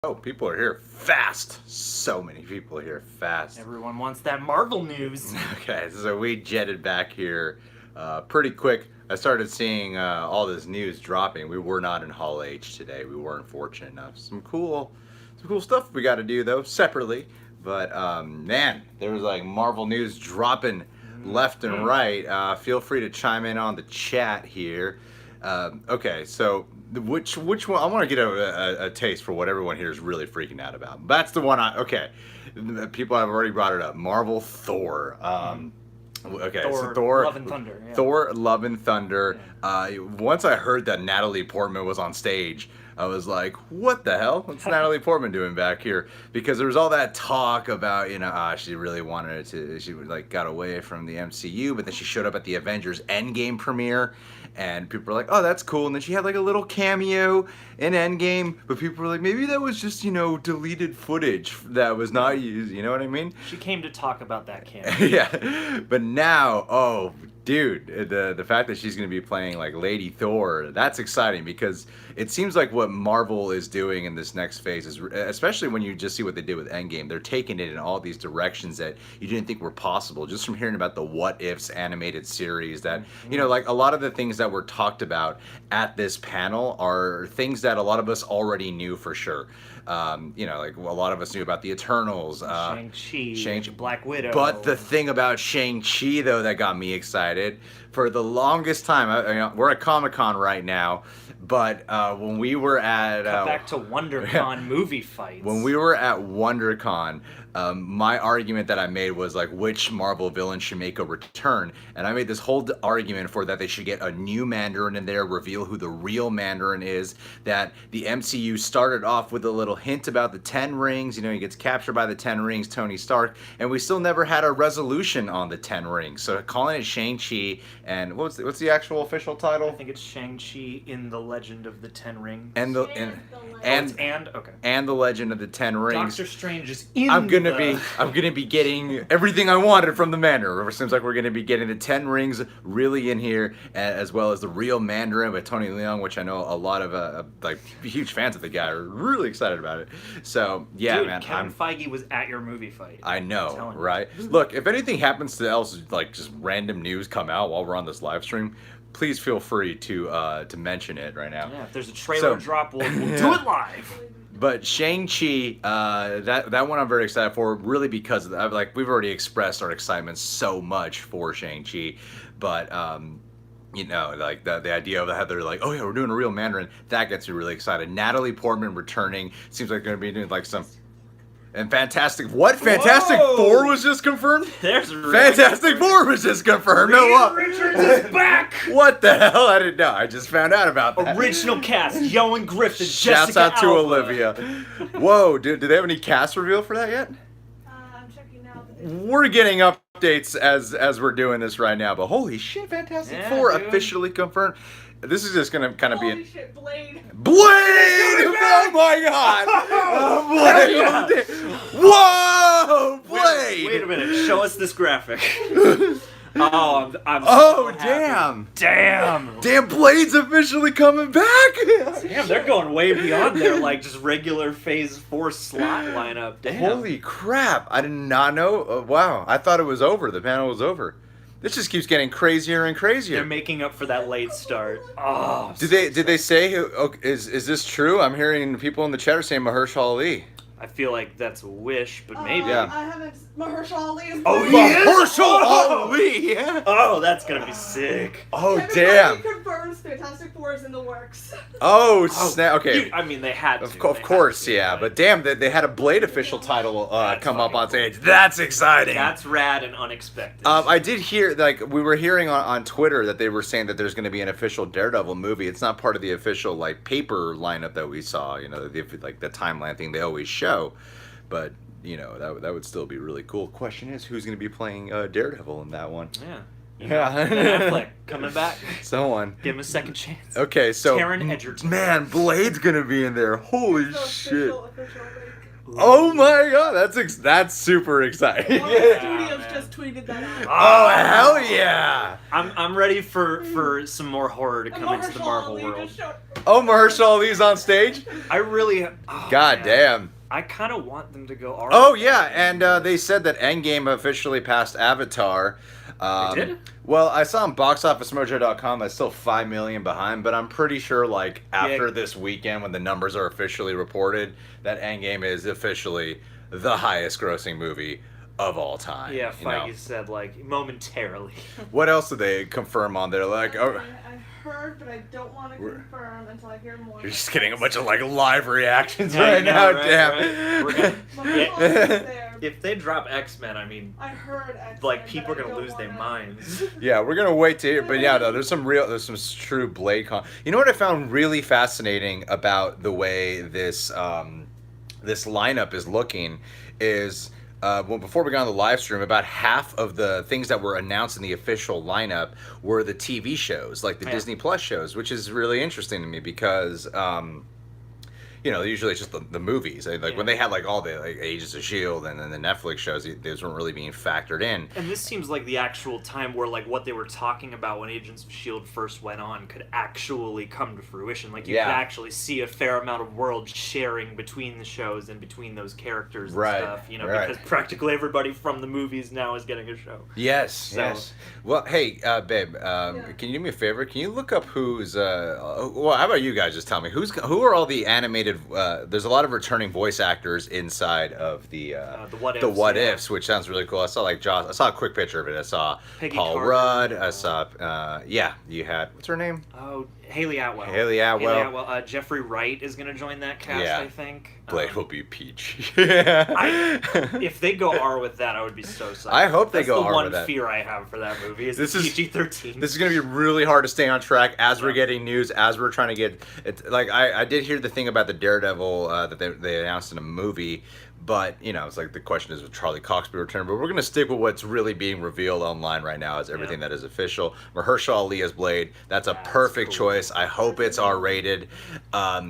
Oh, people are here fast. So many people here fast. Everyone wants that Marvel news. Okay, so we jetted back here pretty quick. I started seeing all this news dropping. We were not in Hall H today. We weren't fortunate enough. Some cool stuff we got to do though separately. But man, there was like Marvel news dropping left and right. Feel free to chime in on the chat here. Okay, so which one? I want to get a taste for what everyone here is really freaking out about. That's the one. Okay, people have already brought it up. Marvel Thor. Okay, so Thor, Love and Thunder. Yeah. Thor, Love and Thunder. Once I heard that Natalie Portman was on stage, I was like, what the hell? What's Natalie Portman doing back here? Because there was all that talk about, she really wanted to, she like got away from the MCU, but then she showed up at the Avengers Endgame premiere, and people were like, oh, that's cool. And then she had like a little cameo in Endgame, but people were like, maybe that was just, deleted footage that was not used, you know what I mean? She came to talk about that cameo. Yeah, but now, oh, dude, the fact that she's going to be playing like Lady Thor, that's exciting because it seems like what Marvel is doing in this next phase is, especially when you just see what they did with Endgame, they're taking it in all these directions that you didn't think were possible. Just from hearing about the What Ifs animated series, that like a lot of the things that were talked about at this panel are things that a lot of us already knew for sure. Like a lot of us knew about the Eternals, Shang-Chi, Black Widow. But the thing about Shang-Chi, though, that got me excited, for the longest time, we're at Comic-Con right now, but when we were at... back to WonderCon movie fights. When we were at WonderCon, my argument that I made was like, which Marvel villain should make a return? And I made this whole argument for that they should get a new Mandarin in there, reveal who the real Mandarin is, that the MCU started off with a little hint about the 10 rings, he gets captured by the 10 rings, Tony Stark, and we still never had a resolution on the 10 rings. So calling it Shang-Chi, and what's the actual official title? I think it's Shang-Chi in the Legend of the Ten Rings. And the Legend of the Ten Rings. Doctor Strange is in. I'm gonna be getting everything I wanted from the Mandarin. It seems like we're gonna be getting the 10 rings really in here, as well as the real Mandarin with Tony Leung, which I know a lot of huge fans of the guy are really excited about it. So yeah, dude, man, Kevin Feige was at your movie fight. I know, right? Look, if anything happens to else, like just random news come out while we're on this live stream, please feel free to mention it right now. Yeah, if there's a trailer drop, we'll do it live. But Shang-Chi, that one I'm very excited for, really because we've already expressed our excitement so much for Shang-Chi, but the idea of how they're like, oh yeah, we're doing a real Mandarin, that gets me really excited. Natalie Portman returning, seems like they're gonna be doing like some. And Fantastic Four was just confirmed? Fantastic Four was just confirmed. Richards is back! What the hell? I didn't know. I just found out about that. Original cast, Yoan Griffith, Shouts Jessica out to Alba. Olivia. Whoa, do they have any cast reveal for that yet? I'm checking now. We're getting updates as we're doing this right now, but holy shit, Fantastic Four officially confirmed. This is just gonna kind of be Holy shit, Blade! Blade! Oh my god! Oh, Blade! Whoa! Blade! Wait a minute, show us this graphic. I'm oh, so damn! Damn! Damn, Blade's officially coming back! Damn, they're going way beyond their just regular Phase 4 slot lineup. Damn. Holy crap! I did not know. Wow, I thought it was over. The panel was over. This just keeps getting crazier and crazier. They're making up for that late start. Oh. Did they say is this true? I'm hearing people in the chat are saying Mahershala Ali. I feel like that's a wish, but maybe. Yeah. I haven't. Mahershala Ali is. Oh, he is? Mahershala Ali. Yeah. Oh, that's gonna be sick. Oh, Kevin damn. Feige confirms Fantastic Four is in the works. Oh, snap. Okay. Dude, I mean, they had to. Of course, yeah. But damn, they had a Blade official title come up on stage. That's exciting. That's rad and unexpected. I did hear, we were hearing on Twitter that they were saying that there's going to be an official Daredevil movie. It's not part of the official, paper lineup that we saw, the timeline thing they always show. But, that would still be really cool. Question is, who's going to be playing Daredevil in that one? Yeah. Yeah. Affleck coming back. Someone. Give him a second chance. Okay, so Taron Egerton. Man, Blade's gonna be in there. Holy So shit. official, Oh my god, that's super exciting. Marvel Yeah, Studios man. just tweeted that out. Oh hell yeah! I'm ready for some more horror to And come into the Mahershala Marvel Ali world. just showed- Oh, Mahershala Ali's on stage. I really. God man. damn. I kind of want them to go R. Oh yeah, and they said that Endgame officially passed Avatar. They did? Well, I saw on BoxOfficeMojo.com that's still 5 million behind, but I'm pretty sure like after this weekend when the numbers are officially reported, that Endgame is officially the highest grossing movie of all time. Yeah, you know? Feige said like momentarily. What else did they confirm on there? Like, oh, I heard, but I don't want to confirm until I hear more. you're just getting a bunch of like live reactions Yeah, I right know, now. right, Damn. right. We're gonna- Mahershala Yeah. Ali's there. If they drop X-Men, I mean, I heard X-Men, like but people are I gonna don't lose their wanna- minds. Yeah, we're gonna wait to hear, but yeah, no, there's some true Blade con. You know what I found really fascinating about the way this this lineup is looking is. Well, before we got on the live stream, about half of the things that were announced in the official lineup were the TV shows, like the Yeah. Disney Plus shows, which is really interesting to me because, you know, usually it's just the movies. Like when they had like all the like Agents of Shield and then the Netflix shows, those weren't really being factored in. And this seems like the actual time where like what they were talking about when Agents of S.H.I.E.L.D. first went on could actually come to fruition. Like you Yeah. could actually see a fair amount of world sharing between the shows and between those characters and Right, stuff. You know, right. because practically everybody from the movies now is getting a show. Yes, So- yes. Well, hey, babe, can you do me a favor? Can you look up who's? Well, how about you guys just tell me who are all the animated? There's a lot of returning voice actors inside of the What the Ifs, what yeah. ifs, which sounds really cool. I saw like Joss. I saw a quick picture of it. I saw Peggy Paul Carter. Rudd. I saw yeah. You had what's her name? Oh, Haley Atwell. Haley Atwell. Jeffrey Wright is going to join that cast, Yeah. I think. Blade will be Peach. If they go R with that, I would be so psyched. I hope they That's go the R one with that. fear I have for that movie is This it's is- PG-13. This is going to be really hard to stay on track as we're Yeah. getting news, as we're trying to get it. Like I did hear the thing about the Daredevil that they announced in a movie, but you know, it's like the question is, will Charlie Cox be returned? But we're going to stick with what's really being revealed online right now as everything that is official. Mahershala Ali as Blade. That's a That's perfect cool. choice. I hope it's R-rated. I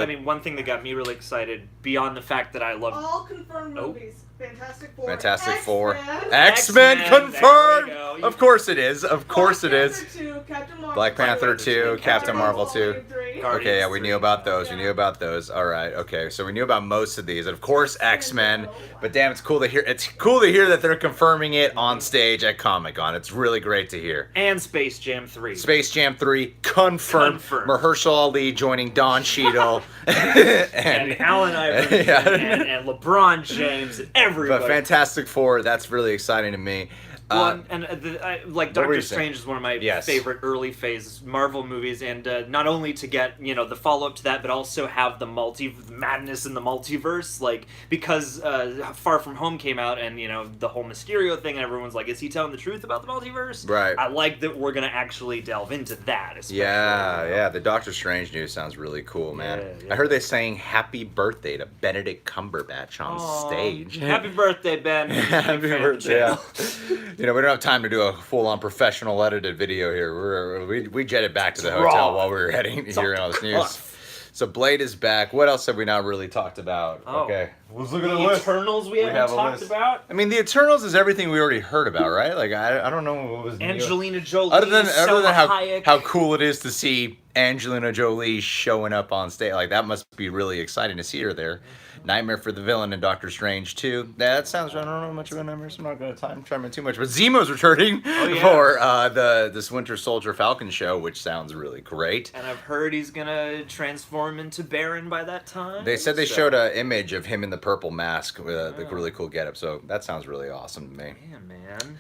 mean, one thing that got me really excited, beyond the fact that I love All confirmed Oh. movies. Fantastic Four. Fantastic Four. X-Men, X-Men X-Men, confirmed. there we go. Of course it is. Of course it Black is. Panther 2, Captain Marvel Black Panther 2, Captain Marvel 2. Volume 3. Okay, yeah, we knew about those. We Yeah. knew about those. All right, okay. So we knew about most of these, and of course X-Men. But damn, it's cool to hear. It's cool to hear that they're confirming it on stage at Comic-Con. It's really great to hear. and Space Jam 3. Space Jam 3 confirmed. Confirmed. Mahershala Ali joining Don Cheadle and Allen Iverson Yeah. and LeBron James and everybody. But Fantastic Four, that's really exciting to me. Well, like what were Doctor you saying? Strange is one of my Yes. favorite early phase Marvel movies, and not only to get the follow up to that, but also have the madness in the multiverse, like because Far From Home came out, and the whole Mysterio thing, and everyone's like, is he telling the truth about the multiverse? Right. I like that we're gonna actually delve into that. Especially, Yeah, the Doctor Strange news sounds really cool, man. Yeah. I heard they saying happy birthday to Benedict Cumberbatch on Aw. stage. Happy birthday, Ben! Happy Big fan of birthday. the Yeah. channel. We don't have time to do a full-on professional edited video here. We jetted back to the It's hotel raw. while we were hearing all this news. tough. So Blade is back. What else have we not really talked about? Oh. Okay, let's look at the The list. Eternals we haven't have a talked list. about. I mean, the Eternals is everything we already heard about, right? Like I don't know what was new. Angelina Jolie, Other than Selma how Hayek. cool it is to see Angelina Jolie showing up on stage, like that must be really exciting to see her there. Nightmare for the Villain in Doctor Strange 2. That sounds, I don't know much about numbers. I'm not going to time it too much. But Zemo's returning yeah. for this Winter Soldier Falcon show, which sounds really great. And I've heard he's gonna transform into Baron by that time. They said they so- showed an image of him in the purple mask with the really cool getup. So that sounds really awesome to me. Man.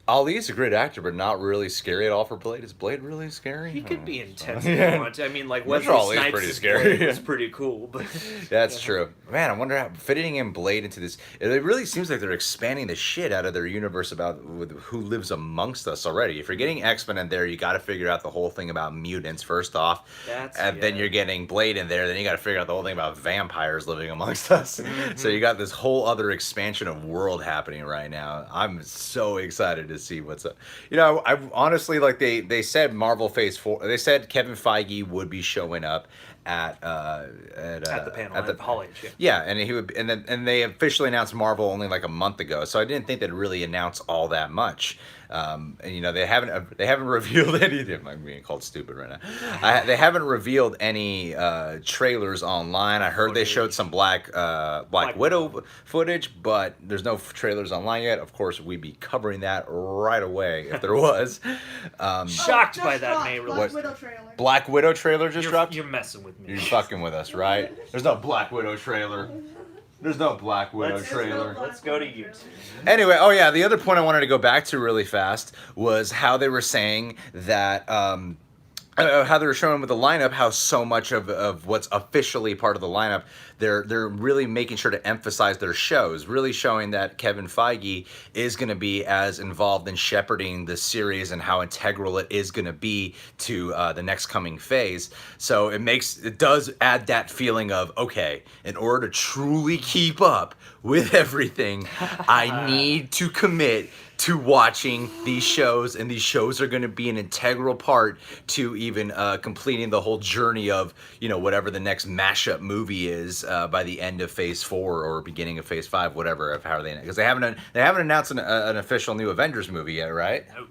Ali's a great actor, but not really scary at all for Blade. Is Blade really scary? He I could don't be know. intense Yeah. if you want to. I mean, like Wesley Montreal is Snipes pretty is scary. Blade was pretty cool, but That's true. Man, I wonder how fitting in Blade into this. It really seems like they're expanding the shit out of their universe about who lives amongst us already. If you're getting X-Men in there, you got to figure out the whole thing about mutants first off. And then you're getting Blade in there, then you got to figure out the whole thing about vampires living amongst us. So you got this whole other expansion of world happening right now. I'm so excited to see what's up. I honestly, like they said Marvel Phase 4, they said Kevin Feige would be showing up at At the panel at the at Hall H. Yeah. yeah, and he would, and they officially announced Marvel only like a month ago, so I didn't think they'd really announce all that much. And you know, they haven't revealed anything. I'm being called stupid right now. They haven't revealed any trailers online. I heard they showed some Black Widow footage, but there's no trailers online yet. Of course, we'd be covering that right away if there was. Shocked by just that dropped May Black release. Widow trailer. Black Widow trailer just dropped. You're messing with me. You're fucking with us, right? There's no Black Widow trailer. There's no Black Widow trailer. Let's go to YouTube. Anyway, oh yeah, the other point I wanted to go back to really fast was how they were saying that how they were showing with the lineup how so much of what's officially part of the lineup, they're really making sure to emphasize their shows, really showing that Kevin Feige is going to be as involved in shepherding the series and how integral it is going to be to the next coming phase. So it does add that feeling of, okay, in order to truly keep up with everything, I need to commit to watching these shows, and these shows are going to be an integral part to even completing the whole journey of, you know, whatever the next mashup movie is by the end of Phase 4 or beginning of Phase 5, whatever, of how they, because they haven't announced an official new Avengers movie yet, right? Nope.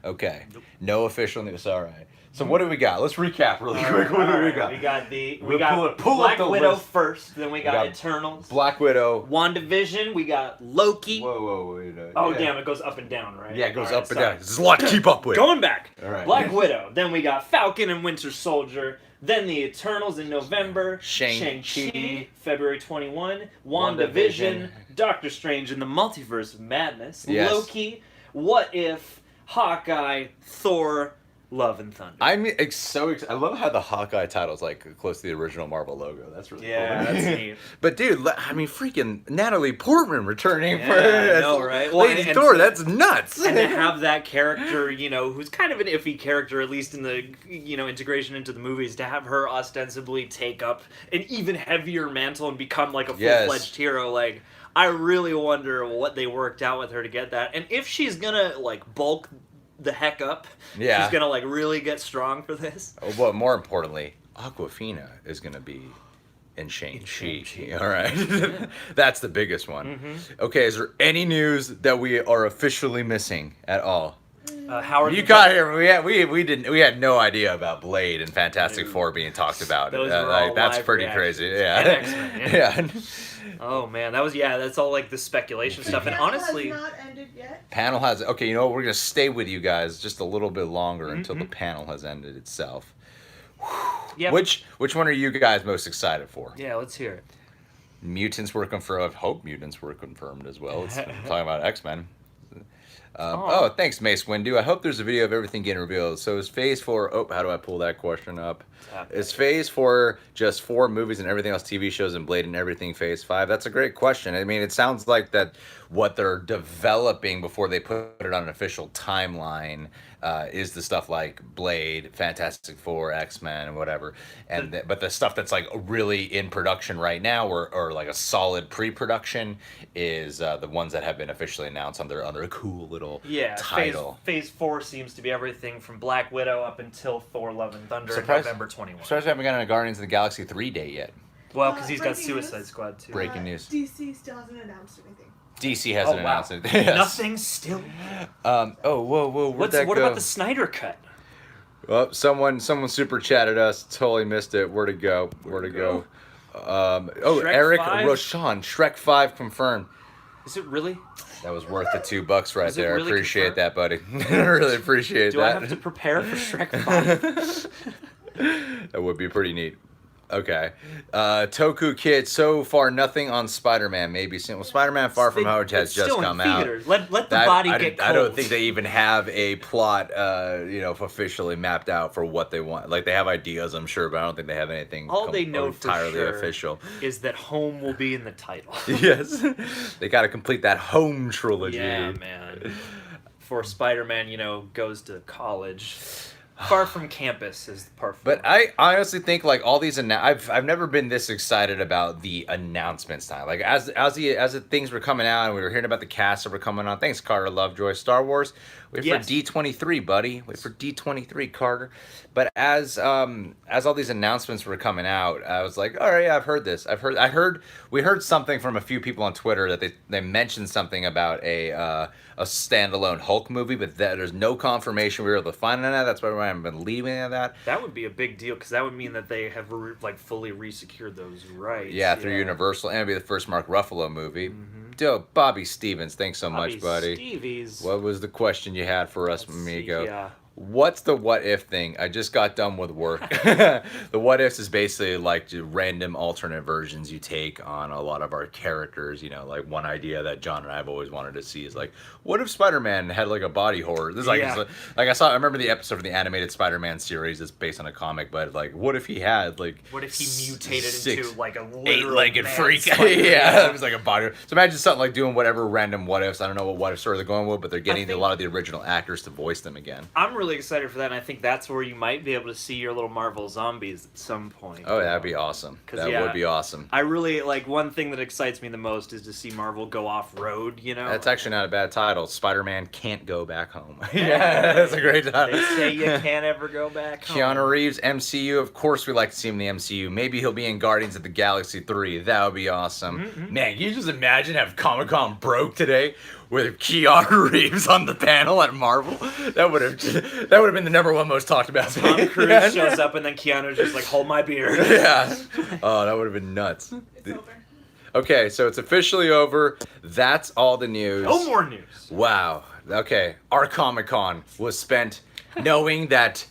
Okay. Nope. No official news. All right. So what do we got? Let's recap really quick. What do we got? We got Black Widow first, then we got Eternals. Black Widow. WandaVision, we got Loki. Whoa, wait. Damn, it goes up and down, right? Yeah, it goes up and down. There's a lot to keep up with. Going back. All right. Black Widow, then we got Falcon and Winter Soldier, then the Eternals in November, Shang-Chi, February 21, WandaVision, Doctor Strange in the Multiverse of Madness, yes. Loki, What If, Hawkeye, Thor, Love and Thunder. I'm so excited. I love how the Hawkeye title's like close to the original Marvel logo. That's really cool. That's neat. But dude, I mean, freaking Natalie Portman returning for I know, right? Well, Lady Thor. That's nuts. And to have that character, you know, who's kind of an iffy character, at least in the, you know, integration into the movies, to have her ostensibly take up an even heavier mantle and become like a full-fledged hero, like, I really wonder what they worked out with her to get that. And if she's gonna, like, bulk the heck up, she's gonna, like, really get strong for this. Oh, but more importantly, Awkwafina is gonna be in Shang-Chi. All right. That's the biggest one. Mm-hmm. Okay, is there any news that we are officially missing at all? Howard, you got here. We had no idea about Blade and Fantastic Four being talked about. Those were all that's live pretty reactions. crazy. Yeah. And X-Men, yeah. Oh man, that's all like the speculation stuff. And honestly, has not ended yet. Panel has okay. You know what? We're gonna stay with you guys just a little bit longer until the panel has ended itself. Yeah. Which one are you guys most excited for? Yeah, let's hear it. Mutants were confirmed. I hope mutants were confirmed as well. It's talking about X-Men. Thanks, Mace Windu. I hope there's a video of everything getting revealed. So is Phase 4... Oh, how do I pull that question up? Is Phase 4 just 4 movies and everything else, TV shows and Blade and everything Phase 5? That's a great question. I mean, it sounds like that what they're developing before they put it on an official timeline is the stuff like Blade, Fantastic Four, X-Men, and whatever. And but the stuff that's like really in production right now, or like a solid pre-production, is the ones that have been officially announced under a cool little title. Phase 4 seems to be everything from Black Widow up until Thor: Love and Thunder in November 21. Surprised we haven't gotten a Guardians of the Galaxy 3 date yet. Well, because he's got Suicide Squad too. Breaking news. DC still hasn't announced anything. DC hasn't announced it. Yes. Nothing still. Whoa! What about the Snyder Cut? Well, someone super chatted us. Totally missed it. Where'd it go? Shrek Eric 5? Roshan, Shrek 5 confirmed. Is it really? That was worth the $2 right there. Really Appreciate that, buddy. I really appreciate that. Do I have to prepare for Shrek 5? That would be pretty neat. Okay. Toku Kid, so far nothing on Spider-Man. Maybe soon. Well, Spider-Man Far From Home has just come out. Let the body get cold. I don't think they even have a plot, officially mapped out for what they want. Like, they have ideas, I'm sure, but I don't think they have anything all they know entirely for sure official. Is that Home will be in the title. Yes. They got to complete that Home trilogy. Yeah, man. Before Spider-Man, goes to college. Far from campus is part 4. But I honestly think like all these I've never been this excited about the announcements time. Like as the things were coming out and we were hearing about the cast that were coming on. Thanks, Carter Lovejoy. Star Wars. Wait for D23, buddy. Wait for D23, Carter. But as all these announcements were coming out, I was like, all right, yeah, I've heard this. We heard something from a few people on Twitter that they mentioned something about a standalone Hulk movie, but there's no confirmation we were able to find on that. That's why I haven't been leaving at that. That would be a big deal because that would mean that they have fully resecured those rights. Yeah, through Universal, and it'd be the first Mark Ruffalo movie. Dope, Bobby Stevens. Thanks so much, buddy. Stevies. What was the question you had for us, amigo? Yeah. What's the what if thing? I just got done with work. The what ifs is basically like random alternate versions you take on a lot of our characters. You know, like one idea that John and I have always wanted to see is like, what if Spider-Man had like a body horror? This is like, I remember the episode of the animated Spider-Man series that's based on a comic, but like, what if he had like, what if he mutated into like a literal eight-legged freak? Yeah, it was like a body. So imagine something like doing whatever random what ifs. I don't know what if story they're going with, but they're getting a lot of the original actors to voice them again. I'm really excited for that, and I think that's where you might be able to see your little Marvel zombies at some point. Oh, that'd be awesome. That would be awesome. I really like one thing that excites me the most is to see Marvel go off road. You know, that's actually not a bad title. Spider-Man Can't Go Back Home. Yeah, that's a great title. They say you can't ever go back home. Keanu Reeves, MCU. Of course, we like to see him in the MCU. Maybe he'll be in Guardians of the Galaxy 3. That would be awesome. Man, can you just imagine have Comic-Con broke today with Keanu Reeves on the panel at Marvel? That would have been the #1 most talked about thing. Tom Cruise shows up and then Keanu's just like, hold my beer. Yeah. Oh, that would have been nuts. It's over. Okay, so it's officially over. That's all the news. No more news. Wow. Okay, our Comic-Con was spent knowing that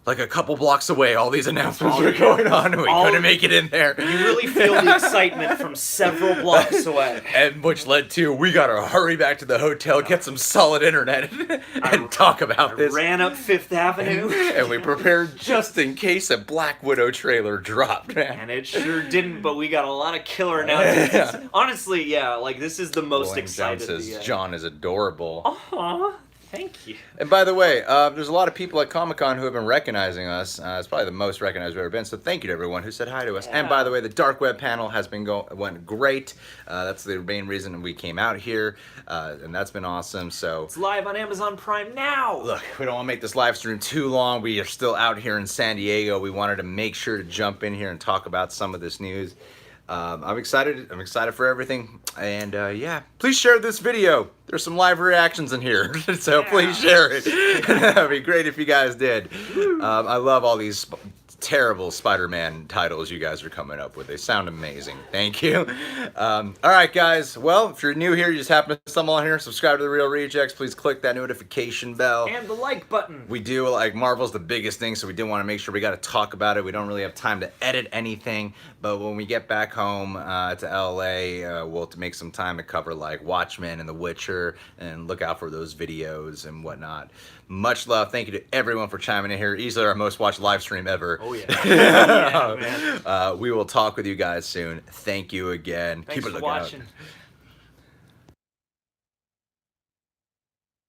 like a couple blocks away, all these announcements were going on, and we couldn't make it in there. You really feel the excitement from several blocks away. And which led to, we gotta hurry back to the hotel, get some solid internet, and talk about this. Ran up Fifth Avenue. And we prepared just in case a Black Widow trailer dropped, man. And it sure didn't, but we got a lot of killer announcements. Honestly, yeah, like this is the most excited. John says John is adorable. Aw. Thank you. And by the way, there's a lot of people at Comic-Con who have been recognizing us. It's probably the most recognized we've ever been. So thank you to everyone who said hi to us. Yeah. And by the way, the Dark Web panel has been went great. That's the main reason we came out here, and that's been awesome. So it's live on Amazon Prime now. Look, we don't want to make this live stream too long. We are still out here in San Diego. We wanted to make sure to jump in here and talk about some of this news. I'm excited. I'm excited for everything. And yeah, please share this video. There's some live reactions in here, so please share it. That'd be great if you guys did. I love all these terrible Spider-Man titles you guys are coming up with. They sound amazing. Thank you. All right, guys. Well, if you're new here, you just happen to stumble on here, subscribe to The Real Rejects. Please click that notification bell. And the like button. We do, like, Marvel's the biggest thing, so we did want to make sure we got to talk about it. We don't really have time to edit anything, but when we get back home to LA, we'll make some time to cover, like, Watchmen and The Witcher, and look out for those videos and whatnot. Much love. Thank you to everyone for chiming in here. Easily our most watched live stream ever. Oh, yeah. Yeah, man. We will talk with you guys soon. Thank you again. Thanks for watching.